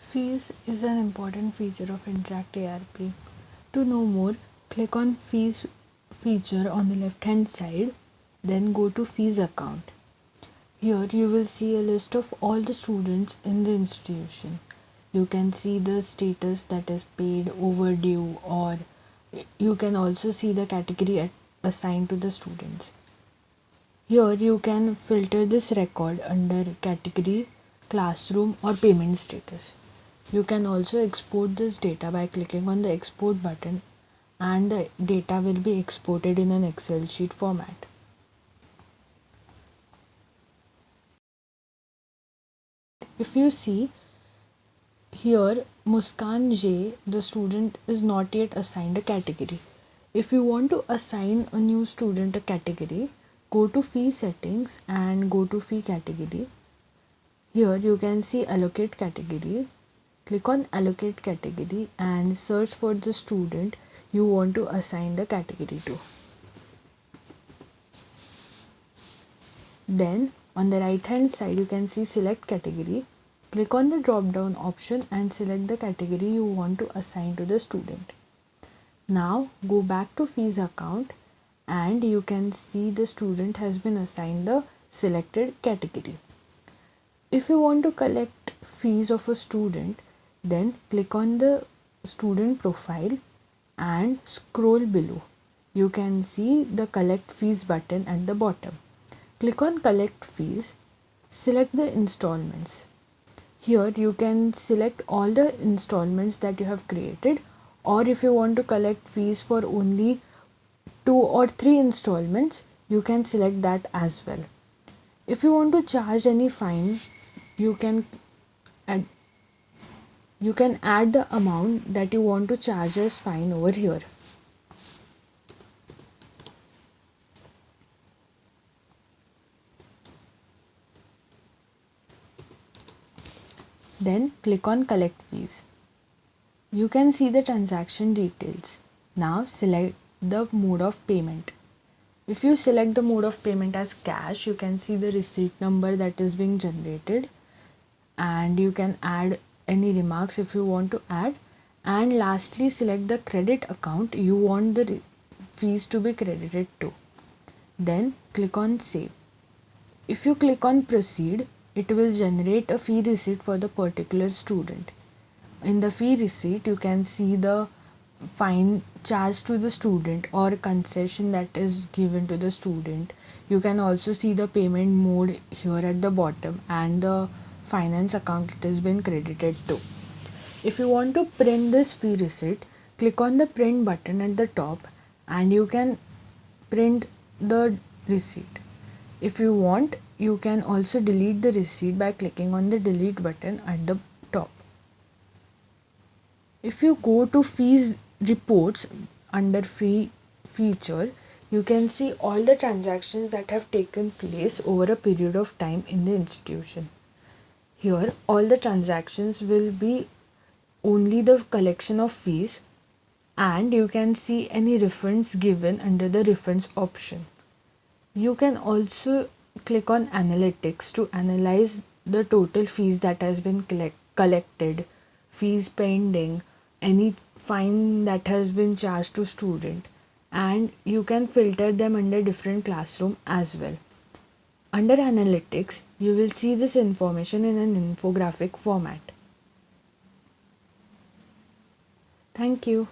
Fees is an important feature of IntractERP. To know more, click on Fees feature on the left hand side, then go to Fees account. Here you will see a list of all the students in the institution. You can see the status that is paid, overdue, or you can also see the category assigned to the students. Here you can filter this record under category, classroom, or payment status. You can also export this data by clicking on the export button, and the data will be exported in an Excel sheet format. If you see here, Muskan J, the student, is not yet assigned a category. If you want to assign a new student a category, go to Fee Settings and go to Fee Category. Here you can see Allocate Category. Click on Allocate Category and search for the student you want to assign the category to. Then on the right hand side you can see Select Category. Click on the drop down option and select the category you want to assign to the student. Now go back to Fees account and you can see the student has been assigned the selected category. If you want to collect fees of a student, then click on the student profile and scroll below. You can see the Collect Fees button at the bottom. Click on Collect Fees, select the installments. Here you can select all the installments that you have created, or if you want to collect fees for only 2 or 3 installments, you can select that as well. If you want to charge any fine, you can add the amount that you want to charge as fine over here. Then click on Collect Fees. You can see the transaction details. Now select the mode of payment. If you select the mode of payment as cash, you can see the receipt number that is being generated, and you can add any remarks if you want to add, and lastly select the credit account you want the fees to be credited to. Then click on Save. If you click on Proceed, it will generate a fee receipt for the particular student. In the fee receipt, you can see the fine charged to the student or concession that is given to the student. You can also see the payment mode here at the bottom and the finance account it has been credited to. If you want to print this fee receipt, click on the print button at the top and you can print the receipt. If you want, you can also delete the receipt by clicking on the delete button at the top. If you go to Fees Reports under Fee feature, you can see all the transactions that have taken place over a period of time in the institution. Here, all the transactions will be only the collection of fees, and you can see any refunds given under the refunds option. You can also click on Analytics to analyze the total fees that has been collected, fees pending, any fine that has been charged to student, and you can filter them under different classroom as well. Under Analytics, you will see this information in an infographic format. Thank you.